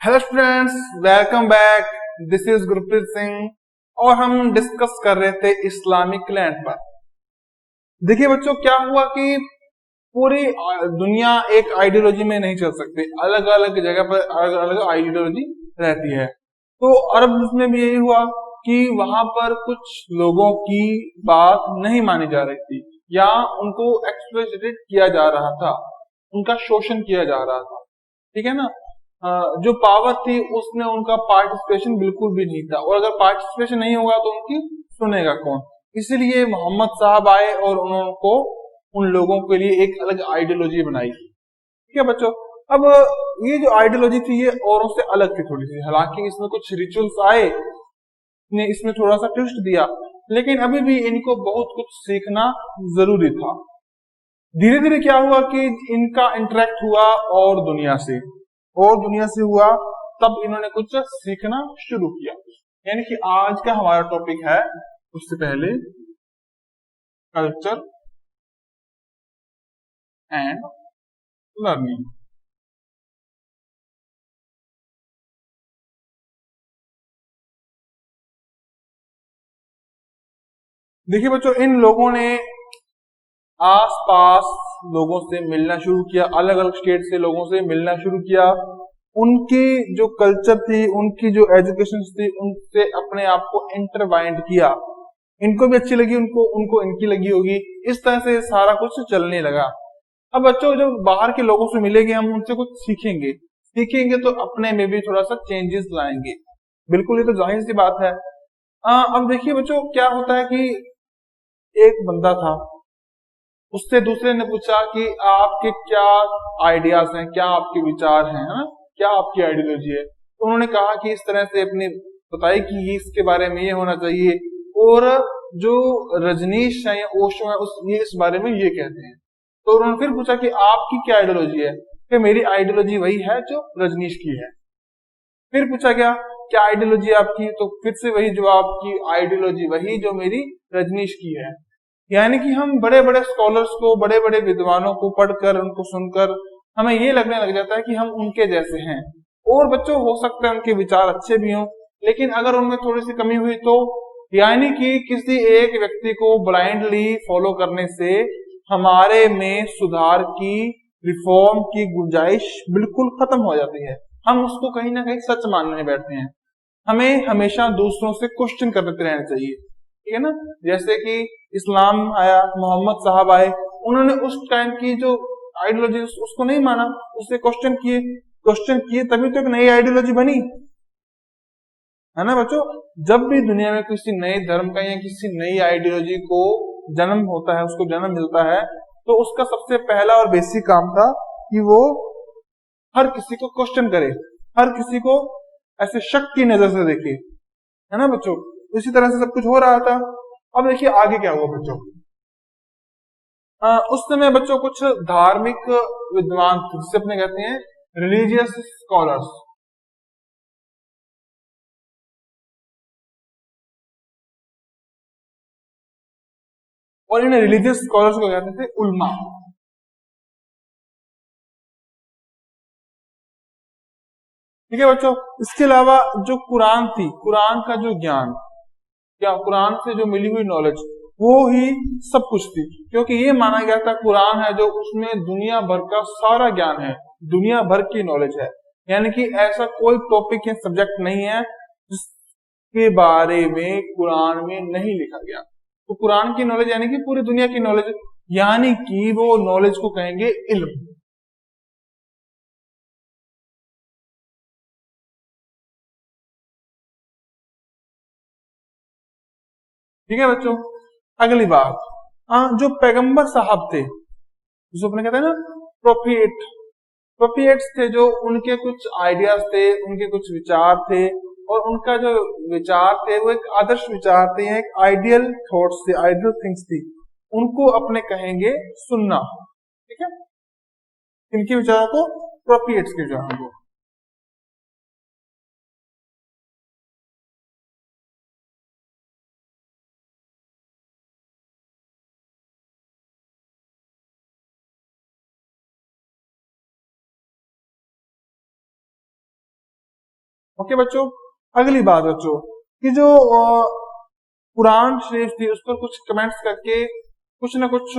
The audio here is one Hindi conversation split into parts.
Hello students, welcome back. This is Gurpreet Singh और हम डिस्कस कर रहे थे इस्लामिक लैंड पर। देखिए बच्चों, क्या हुआ कि पूरी दुनिया एक आइडियोलॉजी में नहीं चल सकती। अलग अलग जगह पर अलग अलग आइडियोलॉजी रहती है। तो अरब में भी यही हुआ कि वहां पर कुछ लोगों की बात नहीं मानी जा रही थी या उनको एक्सप्लॉइटेड किया जा रहा था, उनका शोषण किया जा रहा था। ठीक है ना। जो पावर थी उसमें उनका पार्टिसिपेशन बिल्कुल भी नहीं था, और अगर पार्टिसिपेशन नहीं होगा तो उनकी सुनेगा कौन। इसीलिए मोहम्मद साहब आए और उनको उन लोगों के लिए एक अलग आइडियोलॉजी बनाई। ठीक है बच्चों। अब ये जो आइडियोलॉजी थी ये औरों से अलग थी थोड़ी सी, हालांकि इसमें कुछ रिचुअल्स आए ने इसमें थोड़ा सा ट्विस्ट दिया, लेकिन अभी भी इनको बहुत कुछ सीखना जरूरी था। धीरे धीरे क्या हुआ कि इनका इंटरेक्ट हुआ और दुनिया से हुआ, तब इन्होंने कुछ सीखना शुरू किया। यानी कि आज का हमारा टॉपिक है, उससे पहले, कल्चर एंड लर्निंग। देखिए बच्चों, इन लोगों ने आसपास लोगों से मिलना शुरू किया, अलग अलग स्टेट से लोगों से मिलना शुरू किया। उनकी जो कल्चर थी, उनकी जो एजुकेशन थी, उनसे अपने आप को इंटरवाइंड किया। इनको भी अच्छी लगी, उनको उनको इनकी लगी होगी। इस तरह से सारा कुछ चलने लगा। अब बच्चों, जब बाहर के लोगों से मिलेंगे, हम उनसे कुछ सीखेंगे। सीखेंगे तो अपने में भी थोड़ा सा चेंजेस लाएंगे। बिल्कुल, ये तो जाहिर सी बात है। अब देखिए बच्चों, क्या होता है कि एक बंदा था, उससे दूसरे ने पूछा कि आपके क्या आइडियाज हैं, क्या आपके विचार हैं, है ना, क्या आपकी आइडियोलॉजी है। तो उन्होंने कहा कि इस तरह से अपनी बताई कि ये इसके बारे में ये होना चाहिए, और जो रजनीश है या ओशो है ये इस बारे में ये कहते हैं। तो उन्होंने फिर पूछा कि आपकी क्या आइडियोलॉजी है। कि मेरी आइडियोलॉजी वही है जो रजनीश की है। फिर पूछा गया क्या आइडियोलॉजी आपकी, तो फिर से वही जवाब की आइडियोलॉजी वही जो मेरी रजनीश की है। यानी कि हम बड़े बड़े स्कॉलर्स को, बड़े बड़े विद्वानों को पढ़कर, उनको सुनकर हमें ये लगने लग जाता है कि हम उनके जैसे हैं। और बच्चों, हो सकता है उनके विचार अच्छे भी हों, लेकिन अगर उनमें थोड़ी सी कमी हुई तो, यानी कि किसी एक व्यक्ति को ब्लाइंडली फॉलो करने से हमारे में सुधार की, रिफॉर्म की गुंजाइश बिल्कुल खत्म हो जाती है। हम उसको कहीं ना कहीं सच मानने बैठते हैं। हमें हमेशा दूसरों से क्वेश्चन करते रहना चाहिए। ठीक है ना। जैसे कि इस्लाम आया, मोहम्मद साहब आए, उन्होंने उस टाइम की जो आइडियोलॉजी उसको नहीं माना, उससे क्वेश्चन किए तभी तो एक नई आइडियोलॉजी बनी, है ना बच्चों। जब भी दुनिया में किसी नए धर्म का या किसी नई आइडियोलॉजी को जन्म होता है, उसको जन्म मिलता है, तो उसका सबसे पहला और बेसिक काम था कि वो हर किसी को क्वेश्चन करे, हर किसी को ऐसे शक की नजर से देखे, है ना बच्चों। इसी तरह से सब कुछ हो रहा था। अब देखिए आगे क्या हुआ बच्चों। उस समय बच्चों कुछ धार्मिक विद्वान थे, जिसे अपने कहते हैं रिलीजियस स्कॉलर्स। और इन रिलीजियस स्कॉलर्स को कहते थे उल्मा। ठीक है बच्चों। इसके अलावा जो कुरान थी, कुरान का जो ज्ञान, क्या कुरान से जो मिली हुई नॉलेज, वो ही सब कुछ थी। क्योंकि ये माना गया था कुरान है जो, उसमें दुनिया भर का सारा ज्ञान है, दुनिया भर की नॉलेज है। यानी कि ऐसा कोई टॉपिक या सब्जेक्ट नहीं है जिसके बारे में कुरान में नहीं लिखा गया। तो कुरान की नॉलेज यानी कि पूरी दुनिया की नॉलेज, यानी कि वो नॉलेज को कहेंगे इल्म। ठीक है बच्चों। अगली बात, जो पैगंबर साहब थे, जिसको अपने कहते हैं ना प्रोफेट, प्रोफेट्स थे, जो उनके कुछ आइडियाज थे, उनके कुछ विचार थे, और उनका जो विचार थे वो एक आदर्श विचार थे, एक आइडियल थॉट्स थे, आइडियल थिंग्स थी। उनको अपने कहेंगे सुनना। ठीक है। इनके विचारों को, प्रोफेट्स के विचारों को। ओके बच्चों, अगली बात बच्चों कि जो कुरान शरीफ थी उस पर कुछ कमेंट्स करके कुछ ना कुछ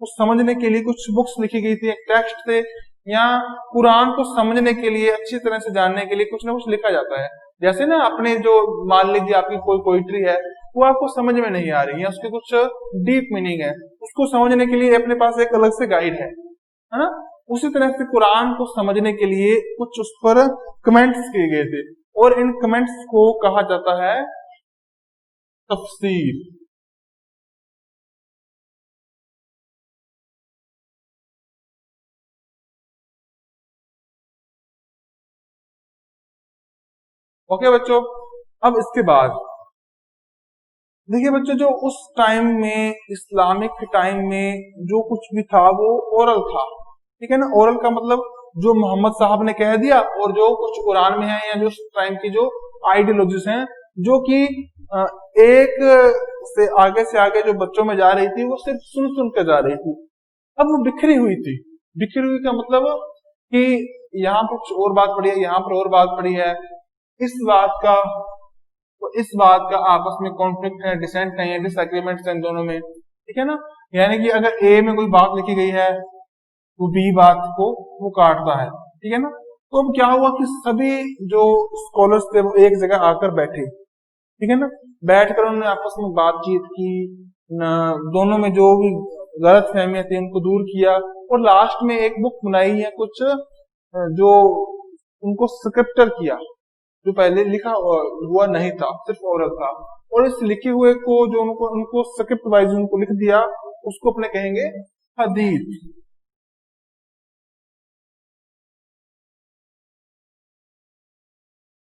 उस समझने के लिए कुछ बुक्स लिखी गई थी, एक टेक्स्ट थे, या कुरान को समझने के लिए अच्छी तरह से जानने के लिए कुछ ना कुछ लिखा जाता है। जैसे ना अपने जो मान लीजिए आपकी कोई पोइट्री है, वो आपको समझ में नहीं आ रही है, उसके कुछ डीप मीनिंग है, उसको समझने के लिए अपने पास एक अलग से गाइड है ना। उसी तरह से कुरान को समझने के लिए कुछ उस पर कमेंट्स किए गए थे, और इन कमेंट्स को कहा जाता है तफसीर। ओके बच्चों, अब इसके बाद देखिए बच्चों, जो उस टाइम में इस्लामिक टाइम में जो कुछ भी था वो ओरल था, ठीक है ना। ओरल का मतलब जो मोहम्मद साहब ने कह दिया, और जो कुछ कुरान में है या जो उस टाइम की जो आइडियोलॉजीज हैं जो कि एक से आगे जो बच्चों में जा रही थी, वो सिर्फ सुन सुन कर जा रही थी। अब वो बिखरी हुई थी। बिखरी हुई का मतलब कि यहाँ पर कुछ और बात पड़ी है, यहाँ पर और बात पड़ी है, इस बात का तो इस बात का आपस में कॉन्फ्लिक्ट है, डिसेंट है, डिसएग्रीमेंट्स हैं दोनों में, ठीक है ना। यानी कि अगर ए में कोई बात लिखी गई है तो बी बात को वो काटता है, ठीक है ना। तो अब क्या हुआ कि सभी जो स्कॉलर्स थे वो एक जगह आकर बैठे, ठीक है ना। बैठकर उन्होंने आपस में बातचीत की, दोनों में जो भी गलत फहमियां थी उनको दूर किया, और लास्ट में एक बुक बनाई है कुछ जो उनको स्क्रिप्टर किया, जो पहले लिखा हुआ नहीं था, सिर्फ ओरल था, और इस लिखे हुए को जो उनको उनको स्क्रिप्ट वाइज उनको लिख दिया, उसको अपने कहेंगे हदीस।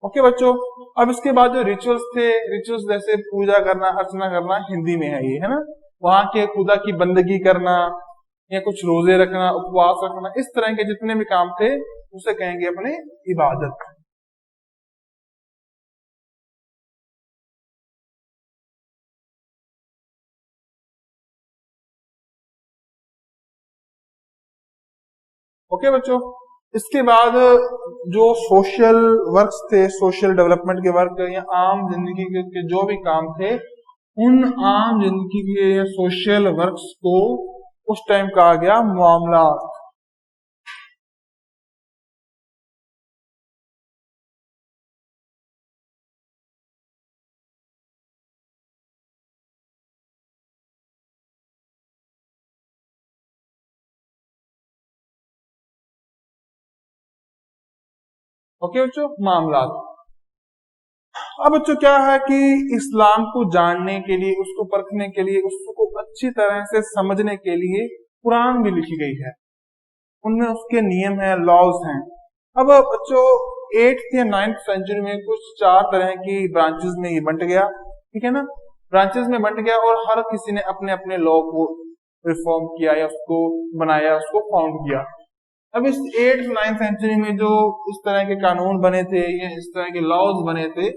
ओके बच्चों, अब इसके बाद जो रिचुअल्स थे, रिचुअल्स जैसे पूजा करना, अर्चना करना, हिंदी में है ये, है ना। वहां के खुदा की बंदगी करना, या कुछ रोजे रखना, उपवास रखना, इस तरह के जितने भी काम थे उसे कहेंगे अपने इबादत। ओके बच्चों, इसके बाद जो सोशल वर्क्स थे, सोशल डेवलपमेंट के वर्क या आम जिंदगी के जो भी काम थे, उन आम जिंदगी के या सोशल वर्क्स को उस टाइम कहा गया मामलात। ओके बच्चों, मामलात। अब बच्चों क्या है कि इस्लाम को जानने के लिए, उसको परखने के लिए, उसको अच्छी तरह से समझने के लिए कुरान भी लिखी गई है, उनमें उसके नियम है, लॉज हैं। अब बच्चों 8th या 9th सेंचुरी में कुछ 4 तरह की ब्रांचेस में ये बंट गया, ठीक है ना। ब्रांचेस में बंट गया, और हर किसी ने अपने अपने लॉ को रिफॉर्म किया, या उसको बनाया, उसको फाउंड किया। अब इस 8th 9th सेंचुरी में जो इस तरह के कानून बने थे या इस तरह के लॉज बने थे,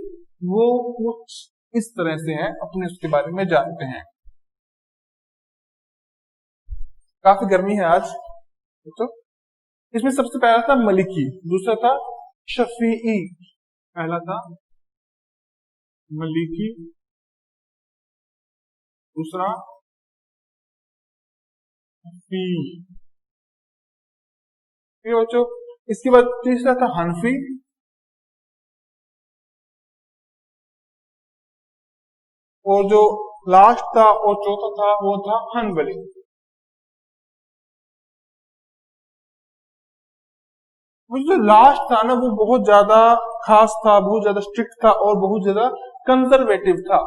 वो कुछ इस तरह से हैं, अपने उसके बारे में जानते हैं। काफी गर्मी है आज तो। इसमें सबसे पहला था मलिकी, दूसरा था शफीई, पहला था मलिकी, दूसरा शफीई, ठीक है बच्चों। इसके बाद तीसरा था हनफी, और जो लास्ट था और चौथा था वो था हनबली। वो जो लास्ट था ना, वो बहुत ज्यादा खास था, बहुत ज्यादा स्ट्रिक्ट था, और बहुत ज्यादा कंजर्वेटिव था।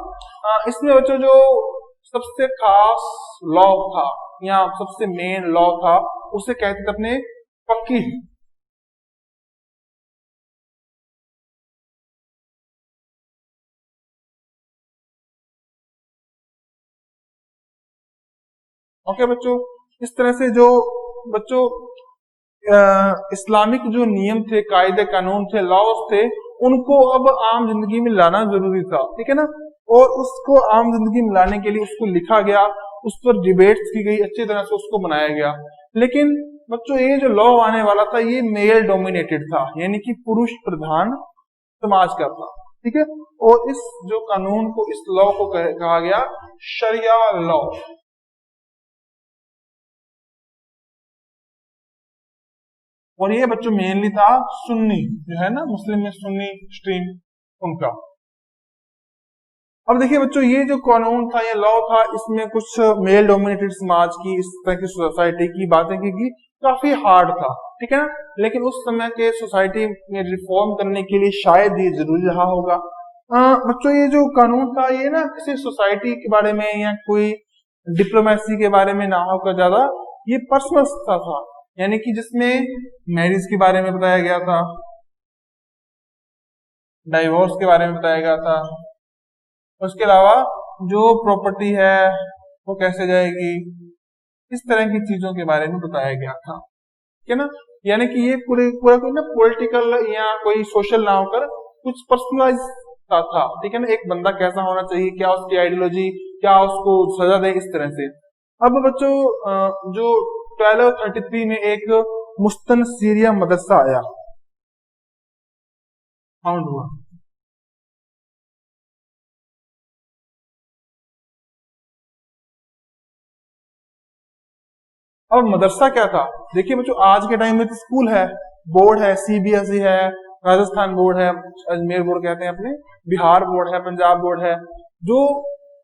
इसमें बच्चों जो सबसे खास लॉ था या सबसे मेन लॉ था, उसे कहते थे अपने फकीह। ओके बच्चों, इस तरह से जो बच्चों इस्लामिक जो नियम थे, कायदे कानून थे, लॉज थे, उनको अब आम जिंदगी में लाना जरूरी था, ठीक है ना। और उसको आम जिंदगी में लाने के लिए उसको लिखा गया, उस पर डिबेट्स की गई, अच्छी तरह से उसको बनाया गया। लेकिन बच्चों ये जो लॉ आने वाला था ये मेल डोमिनेटेड था, यानी कि पुरुष प्रधान समाज का था, ठीक है। और इस जो कानून को, इस लॉ को कहा गया शरिया लॉ। और ये बच्चों मेनली था सुन्नी, जो है ना मुस्लिम में सुन्नी स्ट्रीम उनका। अब देखिए बच्चों, ये जो कानून था, ये लॉ था, इसमें कुछ मेल डोमिनेटेड समाज की, इस तरह की सोसाइटी की बातें की काफी हार्ड था, ठीक है ना। लेकिन उस समय के सोसाइटी में रिफॉर्म करने के लिए शायद ये जरूरी रहा होगा। बच्चों ये जो कानून था ये ना किसी सोसाइटी के बारे में या कोई डिप्लोमेसी के बारे में ना होकर ज्यादा ये पर्सनल था, यानी कि जिसमें मैरिज के बारे में बताया गया था, डाइवोर्स के बारे में बताया गया था, उसके अलावा जो प्रॉपर्टी है वो कैसे जाएगी, इस तरह की चीजों के बारे में बताया गया था, ठीक है ना। यानी कि ये पूरा कोई ना पॉलिटिकल या कोई सोशल ना होकर कुछ पर्सनलाइज था, ठीक है ना। एक बंदा कैसा होना चाहिए, क्या उसकी आइडियोलॉजी, क्या उसको सजा दे, इस तरह से। अब बच्चों जो 1233 में एक मुस्तन सीरिया मदरसा आया, फाउंड हुआ। अब मदरसा क्या था, देखिए बच्चों आज के टाइम में तो स्कूल है, बोर्ड है, सीबीएसई है, राजस्थान बोर्ड है, अजमेर बोर्ड कहते हैं अपने, बिहार बोर्ड है, पंजाब बोर्ड है, जो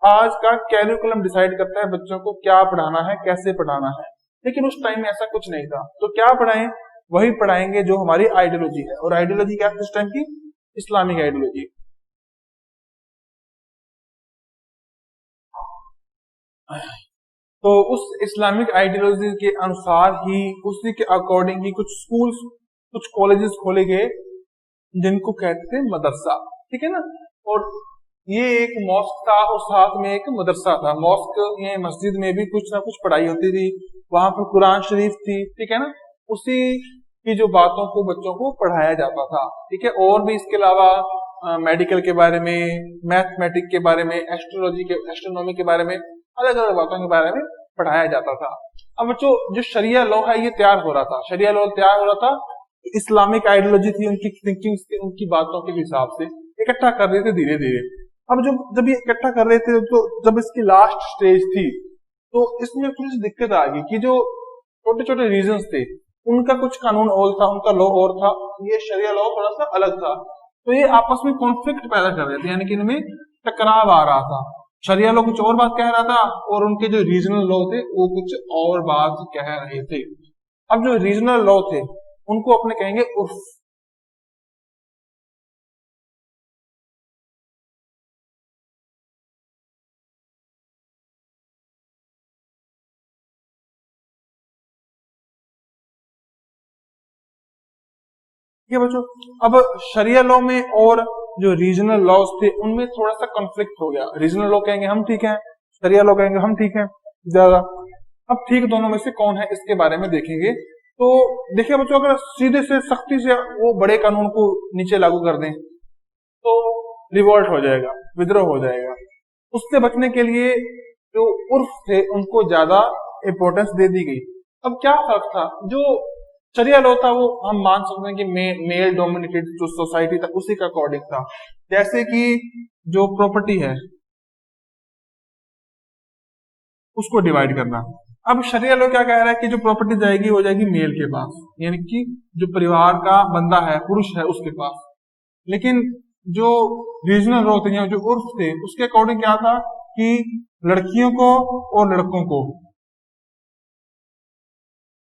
आज का कैरिकुलम डिसाइड करता है बच्चों को क्या पढ़ाना है, कैसे पढ़ाना है। लेकिन उस टाइम में ऐसा कुछ नहीं था, तो क्या पढ़ाएं, वही पढ़ाएंगे जो हमारी आइडियोलॉजी है। और आइडियोलॉजी क्या है उस टाइम की, इस्लामिक आइडियोलॉजी। तो उस इस्लामिक आइडियोलॉजी के अनुसार ही, उसी के अकॉर्डिंग ही कुछ स्कूल्स, कुछ कॉलेजेस खोले गए जिनको कहते थे मदरसा, ठीक है ना। और ये एक मॉस्क था और साथ में एक मदरसा था। मॉस्क ये मस्जिद में भी कुछ ना कुछ पढ़ाई होती थी, वहां पर कुरान शरीफ थी, ठीक है ना। उसी की जो बातों को बच्चों को पढ़ाया जाता था, ठीक है। और भी इसके अलावा मेडिकल के बारे में, मैथमेटिक के बारे में, एस्ट्रोलॉजी के, एस्ट्रोनॉमी के बारे में, अलग अलग बातों के बारे में पढ़ाया जाता था। अब बच्चों जो शरिया लॉ है ये तैयार हो रहा था, शरिया लॉ तैयार हो रहा था, इस्लामिक आइडियोलॉजी थी, उनकी थिंकिंग, उनकी बातों के हिसाब से इकट्ठा कर रहे थे धीरे धीरे। अब जब ये इकट्ठा कर रहे थे, तो जब इसकी लास्ट स्टेज थी, तो इसमें कुछ दिक्कत आ गई कि जो छोटे छोटे रीजन थे उनका कुछ कानून और था, उनका लॉ और था, ये शरिया लॉ थोड़ा सा अलग था। तो ये आपस में कॉन्फ्लिक्ट पैदा कर रहे थे, यानी कि इनमें टकराव आ रहा था। शरिया लॉ कुछ और बात कह रहा था और उनके जो रीजनल लॉ थे वो कुछ और बात कह रहे थे। अब जो रीजनल लॉ थे उनको अपने कहेंगे उर्फ। ठीक है बच्चों, अब शरिया लॉ में और जो रीजनल लॉज थे उनमें थोड़ा सा कॉन्फ्लिक्ट हो गया। रीजनल लॉ कहेंगे हम ठीक है, शरिया लॉ कहेंगे हम ठीक है ज्यादा। अब ठीक दोनों में से कौन है इसके बारे में देखेंगे। तो देखिए बच्चों, अगर सीधे से सख्ती से वो बड़े कानून को नीचे लागू कर दें तो रिवॉल्ट हो जाएगा, विद्रोह हो जाएगा। उससे बचने के लिए जो उर्फ थे उनको ज्यादा इंपॉर्टेंस दे दी गई। अब क्या फर्क था, जो शरिया लॉ था वो हम मान सकते हैं कि मेल डोमिनेटेड जो सोसाइटी था उसी का अकॉर्डिंग था। जैसे कि जो प्रॉपर्टी है उसको डिवाइड करना। अब शरिया लॉ क्या कह रहा है कि जो प्रॉपर्टी जाएगी वो जाएगी मेल के पास, यानी कि जो परिवार का बंदा है, पुरुष है, उसके पास। लेकिन जो रीजनल लॉ थे, जो उर्फ थे, उसके अकॉर्डिंग क्या था कि लड़कियों को और लड़कों को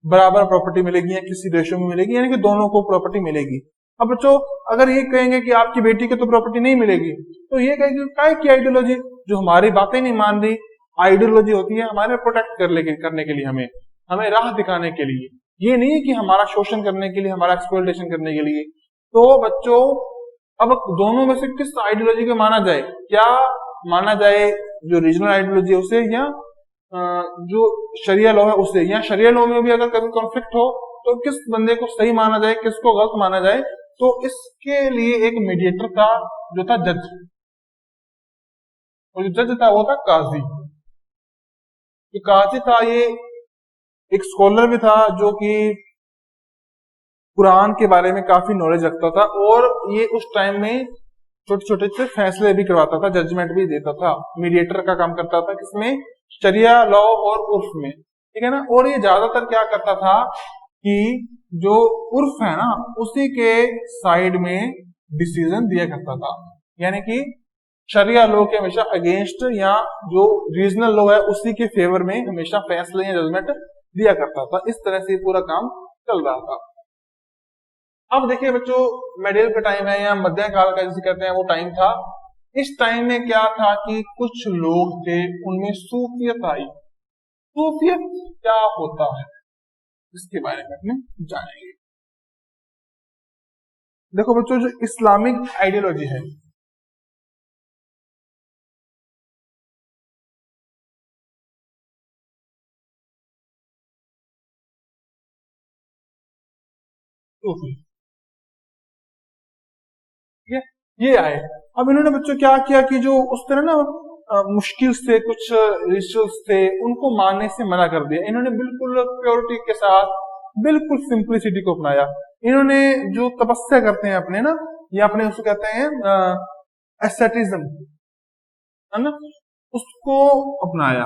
बराबर प्रॉपर्टी मिलेगी या किसी रेशियो में मिलेगी, यानी कि दोनों को प्रॉपर्टी मिलेगी। अब बच्चों अगर ये कहेंगे कि आपकी बेटी को तो प्रॉपर्टी नहीं मिलेगी, तो ये कहेंगे काय की आइडियोलॉजी, जो हमारी बातें नहीं मान रही। आइडियोलॉजी होती है हमारे प्रोटेक्ट करने के लिए, हमें हमें राह दिखाने के लिए, ये नहीं है कि हमारा शोषण करने के लिए, हमारा एक्सप्लॉयटेशन करने के लिए। तो बच्चों अब दोनों में से किस आइडियोलॉजी को माना जाए, क्या माना जाए जो रीजनल आइडियोलॉजी है उसे, या जो शरिया लॉ है उसे। या शरिया लॉ में भी अगर कभी कॉन्फ्लिक्ट हो तो किस बंदे को सही माना जाए, किसको गलत माना जाए। तो इसके लिए एक मीडिएटर था जो था जज, और जो जज था वो था काजी। जो काजी था ये एक स्कॉलर भी था जो कि कुरान के बारे में काफी नॉलेज रखता था, और ये उस टाइम में छोटे छोटे से फैसले भी करवाता था, जजमेंट भी देता था, मीडिएटर का काम करता था, किसमें, शरिया लॉ और उर्फ में, ठीक है ना। और ये ज्यादातर क्या करता था कि जो उर्फ है ना उसी के साइड में डिसीजन दिया करता था, यानी कि शरिया लॉ के हमेशा अगेंस्ट, या जो रीजनल लॉ है उसी के फेवर में हमेशा फैसले या जजमेंट दिया करता था। इस तरह से पूरा काम चल रहा था। अब देखिए बच्चों, मेडिवल का टाइम है या मध्यकाल का जिसे कहते हैं वो टाइम था। इस टाइम में क्या था कि कुछ लोग थे, उनमें सूफियत आई। सूफियत क्या होता है इसके बारे में अपने जानेंगे। देखो बच्चों, जो इस्लामिक आइडियोलॉजी है, सूफी, ठीक है, ये आए। अब इन्होंने बच्चों क्या किया कि जो उस तरह ना मुश्किल से कुछ रिचुअल्स थे उनको मानने से मना कर दिया। इन्होंने बिल्कुल प्योरिटी के साथ बिल्कुल सिंप्लिसिटी को अपनाया। इन्होंने जो तपस्या करते हैं अपने ना, या अपने उसको कहते हैं एसेटिज्म, है ना, उसको अपनाया,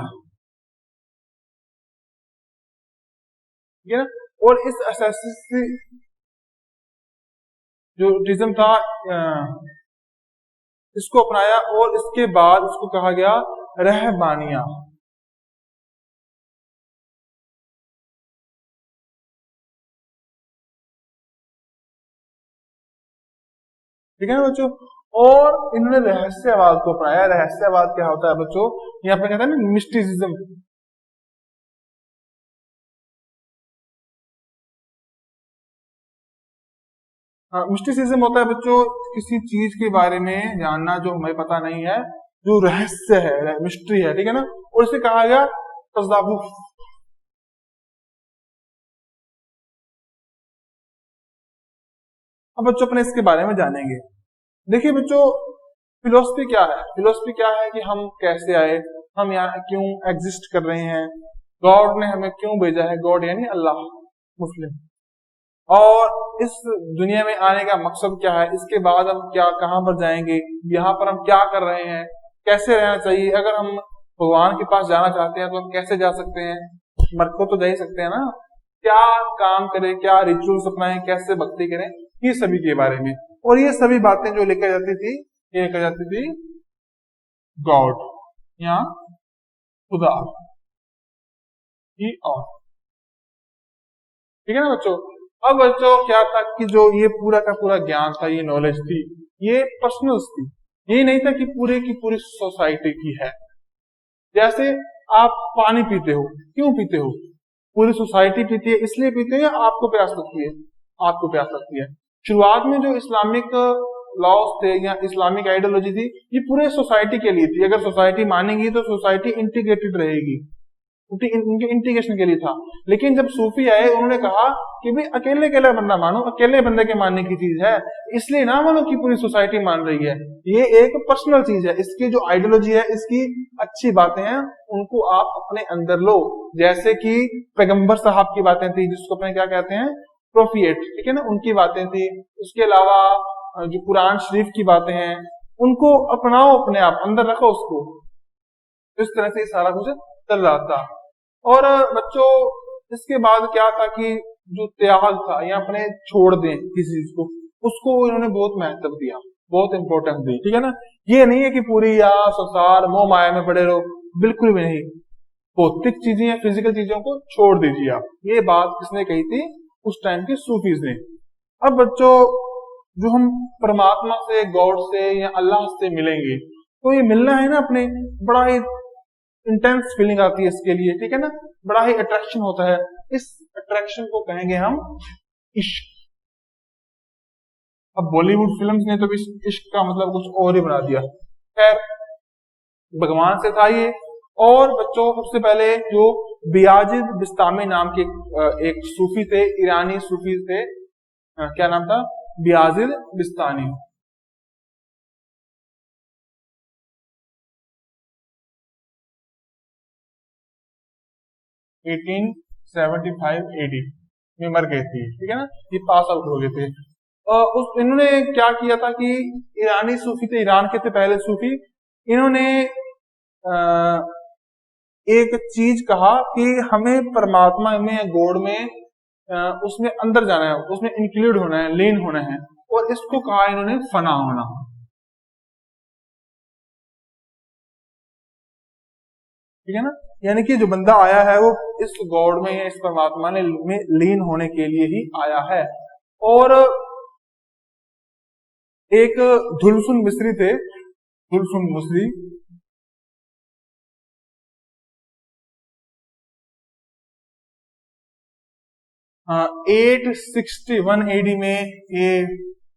ठीक है ना। और इस एसेटिज्म जो टिज्म था इसको अपनाया, और इसके बाद इसको कहा गया रहबानिया। ठीक है ना बच्चों। और इन्होंने रहस्यवाद को अपनाया। रहस्यवाद क्या होता है बच्चों, यहाँ पे कहते हैं ना मिस्टिसिज्म। हाँ, मिस्टिसिज्म होता है बच्चों किसी चीज के बारे में जानना जो हमें पता नहीं है, जो रहस्य है, मिस्ट्री है, ठीक है ना। और इसे कहा गया तस्दावुफ। अब बच्चों अपने इसके बारे में जानेंगे। देखिए बच्चों, फिलोसफी क्या है। फिलोसफी क्या है कि हम कैसे आए, हम यहाँ क्यों एग्जिस्ट कर रहे हैं, गॉड ने हमें क्यों भेजा है, गॉड यानी अल्लाह, मुस्लिम, और इस दुनिया में आने का मकसद क्या है, इसके बाद हम क्या, कहाँ पर जाएंगे, यहाँ पर हम क्या कर रहे हैं, कैसे रहना चाहिए, अगर हम भगवान के पास जाना चाहते हैं तो हम कैसे जा सकते हैं, मर को तो जा ही सकते हैं ना, क्या काम करें, क्या रिचुअल्स अपनाएं, कैसे भक्ति करें, ये सभी के बारे में। और ये सभी बातें जो लेकर जाती थी, ये लेकर जाती थी गॉड या खुदा की और, ठीक है ना बच्चों। अब बच्चों क्या था कि जो ये पूरा का पूरा ज्ञान था, ये नॉलेज थी, ये पर्सनल्स थी, ये नहीं था कि पूरे की पूरी सोसाइटी की है। जैसे आप पानी पीते हो, क्यों पीते हो, पूरी सोसाइटी पीती है इसलिए पीते हो, या आपको प्यास लगती है, आपको प्यास लगती है। शुरुआत में जो इस्लामिक लॉज थे या इस्लामिक आइडियोलॉजी थी, ये पूरे सोसाइटी के लिए थी। अगर सोसाइटी मानेगी तो सोसाइटी इंटीग्रेटेड रहेगी, उनके इंटीग्रेशन के लिए था। लेकिन जब सूफी आए, उन्होंने कहा कि भाई अकेले अकेला बंदा मानो, अकेले बंदे के मानने की चीज है, इसलिए ना मानो कि पूरी सोसाइटी मान रही है। ये एक पर्सनल चीज है, इसकी जो आइडियोलॉजी है, इसकी अच्छी बातें हैं, उनको आप अपने अंदर लो। जैसे कि पैगंबर साहब की बातें थी, जिसको अपने क्या कहते हैं, प्रोफिएट, ठीक है ना, उनकी बातें थी। उसके अलावा जो कुरान शरीफ की बातें हैं, उनको अपनाओ, अपने आप अंदर रखो उसको। इस तरह से सारा कुछ चल रहा था। और बच्चों इसके बाद क्या था कि जो त्याग था, या अपने छोड़ दें किसी चीज को, उसको इन्होंने बहुत महत्व दिया, बहुत इंपॉर्टेंस दी, ठीक है ना। ये नहीं है कि पूरी या संसार मोह माया में पड़े रहो, बिल्कुल भी नहीं। भौतिक चीजें या फिजिकल चीजों को छोड़ दीजिए आप। ये बात किसने कही थी, उस टाइम के सूफीज ने। अब बच्चों, जो हम परमात्मा से, गॉड से या अल्लाह से मिलेंगे, तो ये मिलना है ना अपने, बड़ा ही इंटेंस फीलिंग आती है इसके लिए, ठीक है ना, बड़ा ही अट्रैक्शन होता है। इस अट्रैक्शन को कहेंगे हम इश्क। अब बॉलीवुड फिल्म्स ने तो इश्क का मतलब कुछ और ही बना दिया। खैर, भगवान से था ये। और बच्चों सबसे पहले जो बियाजिद बिस्तामी नाम के एक सूफी थे, ईरानी सूफी थे, क्या नाम था, बियाजिद बिस्तानी। 18 75 AD में मर गए थे, ठीक है ना, ये पास आउट हो गए थे। उस इन्होंने क्या किया था कि ईरानी सूफी थे, ईरान के थे पहले सूफी, इन्होंने एक चीज कहा कि हमें परमात्मा में या गॉड में उसमें अंदर जाना है, उसमें इंक्लूड होना है, लीन होना है, और इसको कहा इन्होंने फना होना, ठीक है ना। यानी कि जो बंदा आया है वो इस गॉड में या इस परमात्मा ने में लीन होने के लिए ही आया है। और एक धुलफुन मिस्री थे, धुलफुन मिस्री, 861 AD में ये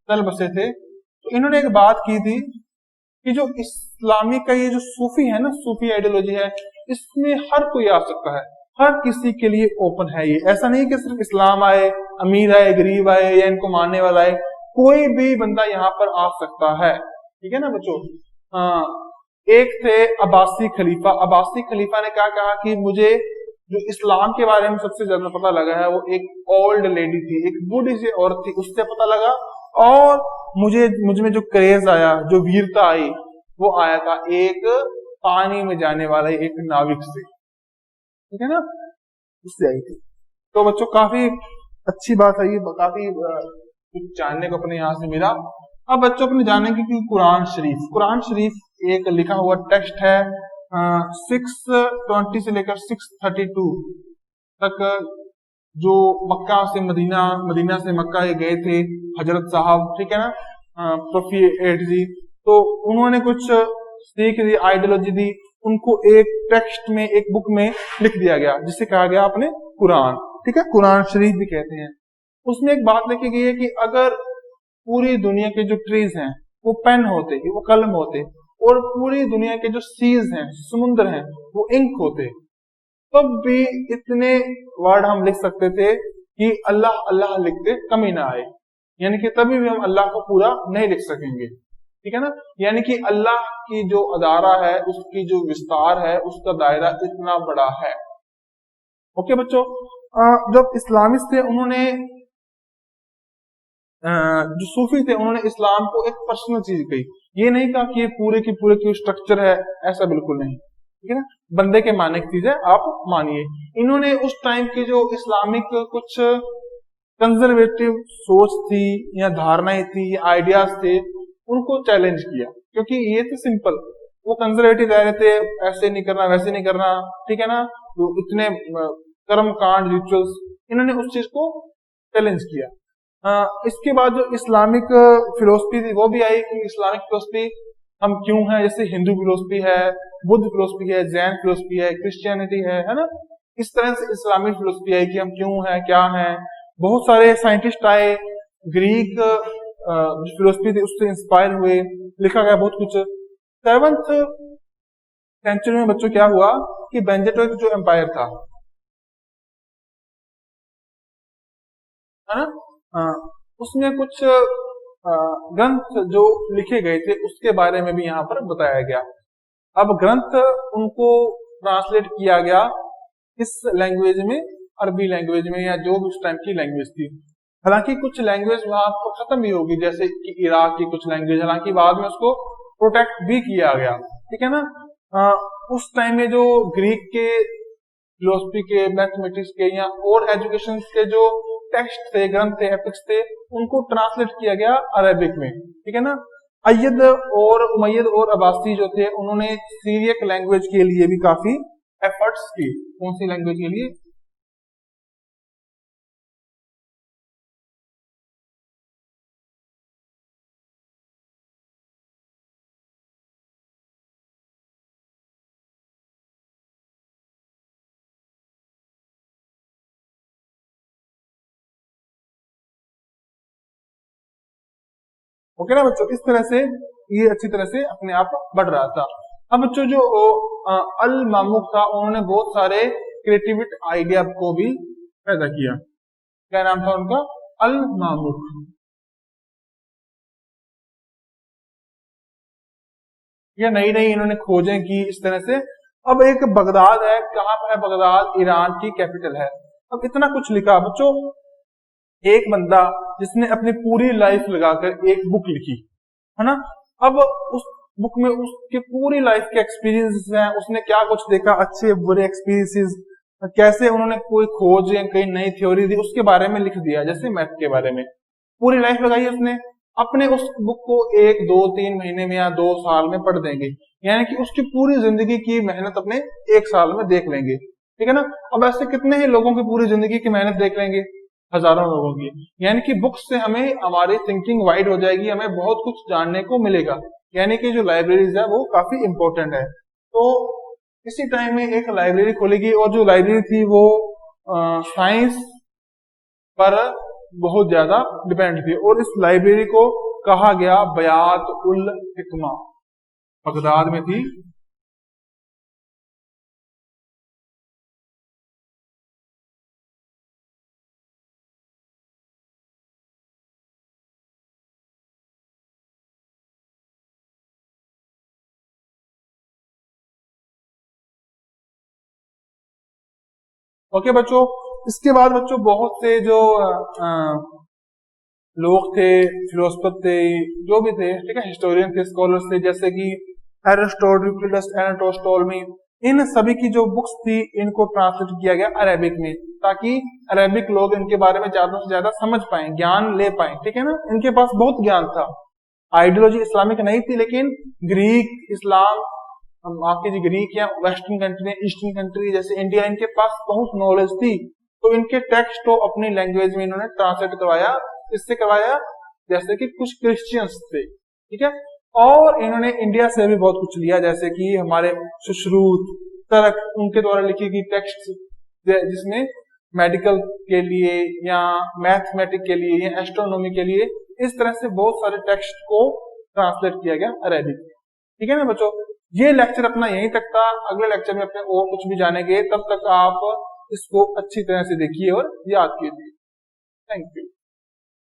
चल बसे थे। तो इन्होंने एक बात की थी कि जो इस्लामी का ये जो सूफी है ना, सूफी आइडियोलॉजी है, इसमें हर कोई आ सकता है, हर किसी के लिए ओपन है ये। ऐसा नहीं कि सिर्फ इस्लाम आए, अमीर आए, गरीब आए, या इनको मानने वाला आए, कोई भी बंदा यहाँ पर आ सकता है, ठीक है ना बच्चों। एक थे अब्बासी खलीफा। अब्बासी खलीफा ने क्या कहा कि मुझे जो इस्लाम के बारे में सबसे ज्यादा पता लगा है वो एक ओल्ड लेडी थी, एक बूढ़ी सी औरत थी, उससे पता लगा। और मुझ में जो क्रेज आया, जो वीरता आई, वो आया था एक पानी में जाने वाला एक नाविक से, ठीक है ना, उससे आई थी। तो बच्चों काफी अच्छी बात है ये, काफी कुछ जानने को अपने यहाँ से मिला। अब बच्चों अपने जानेंगे कि कुरान शरीफ, कुरान शरीफ एक लिखा हुआ टेक्स्ट है 620 से लेकर 632 तक, जो मक्का से मदीना, मदीना से मक्का ये गए थे हजरत साहब, ठीक है ना, प्रोफेट जी, तो उन्होंने कुछ सीख दी, आइडियोलॉजी दी, उनको एक टेक्स्ट में, एक बुक में लिख दिया गया, जिसे कहा गया अपने कुरान, ठीक है, कुरान शरीफ भी कहते हैं। उसमें एक बात लिखी गई है कि अगर पूरी दुनिया के जो ट्रीज हैं वो पेन होते, वो कलम होते, और पूरी दुनिया के जो सीज हैं, समुद्र हैं, वो इंक होते, तब भी इतने वर्ड हम लिख सकते थे कि अल्लाह अल्लाह लिखते कमी ना आए, यानी कि तभी भी हम अल्लाह को पूरा नहीं लिख सकेंगे, ठीक है ना। यानी कि अल्लाह की जो अदारा है, उसकी जो विस्तार है, उसका दायरा इतना बड़ा है। ओके बच्चों, जब इस्लामिस्ट थे, उन्होंने जो सूफी थे, उन्होंने इस्लाम को एक पर्सनल चीज कही, ये नहीं कहा कि ये पूरे की स्ट्रक्चर है, ऐसा बिल्कुल नहीं, ठीक है ना, बंदे के मानने की चीज है, आप मानिए। इन्होंने उस टाइम की जो इस्लामिक कुछ कंजर्वेटिव सोच थी या धारणाएं थी या आइडियाज थे, उनको चैलेंज किया, क्योंकि ये तो सिंपल, वो कंजर्वेटिव रह रहे थे, ऐसे नहीं करना, वैसे नहीं करना, ठीक है ना, तो इतने कर्म कांड, रिचुअल्स, इन्होंने उस चीज को चैलेंज किया। इसके बाद जो इस्लामिक फिलोसफी थी वो भी आई कि इस्लामिक फिलोसफी हम क्यों हैं, जैसे हिंदू फिलोसफी है, बुद्ध फिलोसफी है, जैन फिलोसफी है, क्रिश्चियनिटी है ना, इस तरह से इस्लामिक फिलोसफी आई कि हम क्यों हैं, क्या हैं। बहुत सारे साइंटिस्ट आए, ग्रीक फिलोसफी थी उससे इंस्पायर हुए, लिखा गया बहुत कुछ। 7th सेंचुरी में बच्चों क्या हुआ कि बेंजेटोइक जो एम्पायर था, है ना, उसमें कुछ ग्रंथ जो लिखे गए थे उसके बारे में भी यहाँ पर बताया गया। अब ग्रंथ उनको ट्रांसलेट किया गया इस लैंग्वेज में, अरबी लैंग्वेज में, या जो भी उस टाइम की लैंग्वेज थी। हालांकि कुछ लैंग्वेज वहां पर खत्म भी होगी, जैसे कि इराक की कुछ लैंग्वेज, हालांकि बाद में उसको प्रोटेक्ट भी किया गया, ठीक है ना। उस टाइम में जो ग्रीक के फिलोसफी के, मैथमेटिक्स के या और एजुकेशन के जो टेक्स्ट थे, ग्रंथ थे, एपिक्स थे, उनको ट्रांसलेट किया गया अरेबिक में, ठीक है ना। अय्यद और उमय्यद और अब्बासी जो थे, उन्होंने सीरियक लैंग्वेज के लिए भी काफी एफर्ट्स की। कौन सी लैंग्वेज के लिए? ओके ना बच्चों, इस तरह से ये अच्छी तरह से अपने आप बढ़ रहा था। अब बच्चों जो अल मामुक था, उन्होंने बहुत सारे क्रिएटिविटी आइडिया को भी पैदा किया। क्या नाम था उनका? अल मामुक। ये नई नई इन्होंने खोजें की इस तरह से। अब एक बगदाद है, कहाँ पर है बगदाद? ईरान की कैपिटल है। अब इतना कुछ लिखा बच्चों, एक बंदा जिसने अपनी पूरी लाइफ लगाकर एक बुक लिखी है ना, अब उस बुक में उसके पूरी लाइफ के एक्सपीरियंसेस हैं, उसने क्या कुछ देखा, अच्छे बुरे एक्सपीरियंसेस, कैसे उन्होंने कोई खोज या कई नई थ्योरी दी, उसके बारे में लिख दिया। जैसे मैथ के बारे में पूरी लाइफ लगाई उसने, अपने उस बुक को 1 2 3 महीने में या 2 साल में पढ़ देंगे, यानी कि उसकी पूरी जिंदगी की मेहनत अपने 1 साल में देख लेंगे, ठीक है ना। अब ऐसे कितने ही लोगों की पूरी जिंदगी की मेहनत देख लेंगे, हजारों लोगों की। यानी कि बुक्स से हमें हमारी थिंकिंग वाइड हो जाएगी, हमें बहुत कुछ जानने को मिलेगा। यानी कि जो लाइब्रेरीज है वो काफी इंपॉर्टेंट है। तो इसी टाइम में एक लाइब्रेरी खोलेगी, और जो लाइब्रेरी थी वो साइंस पर बहुत ज्यादा डिपेंड थी, और इस लाइब्रेरी को कहा गया बयात उल हिकमा, बगदाद में थी। ओके बच्चों, इसके बाद बच्चों बहुत से जो लोग थे, फिलोसफर थे, जो भी थे, ठीक है, हिस्टोरियन थे, स्कॉलर्स थे, जैसे कि एरिस्टोटल, एनाटोस्टोलमी, इन सभी की जो बुक्स थी इनको ट्रांसलेट किया गया अरेबिक में, ताकि अरेबिक लोग इनके बारे में ज्यादा से ज्यादा समझ पाए, ज्ञान ले पाए, ठीक है ना। इनके पास बहुत ज्ञान था, आइडियोलॉजी इस्लामिक नहीं थी, लेकिन ग्रीक, इस्लाम, आपकी जो ग्रीक या वेस्टर्न कंट्री, ईस्टर्न कंट्री जैसे इंडिया, इनके पास बहुत नॉलेज थी। तो इनके टेक्स्ट को अपनी लैंग्वेज में इन्होंने ट्रांसलेट करवाया। इससे करवाया जैसे कि कुछ क्रिश्चियंस थे, ठीक है, और इन्होंने इंडिया से भी बहुत कुछ लिया, जैसे कि हमारे सुश्रुत, तर्क, उनके द्वारा लिखी गई टेक्स्ट, जिसमें मेडिकल के लिए या मैथमेटिक के लिए या एस्ट्रोनॉमी के लिए, इस तरह से बहुत सारे टेक्स्ट को ट्रांसलेट किया गया अरेबिक में, ठीक है ना बच्चों। ये लेक्चर अपना यहीं तक था, अगले लेक्चर में अपने और कुछ भी जानेंगे, तब तक आप इसको अच्छी तरह से देखिए और याद कीजिए। Thank you.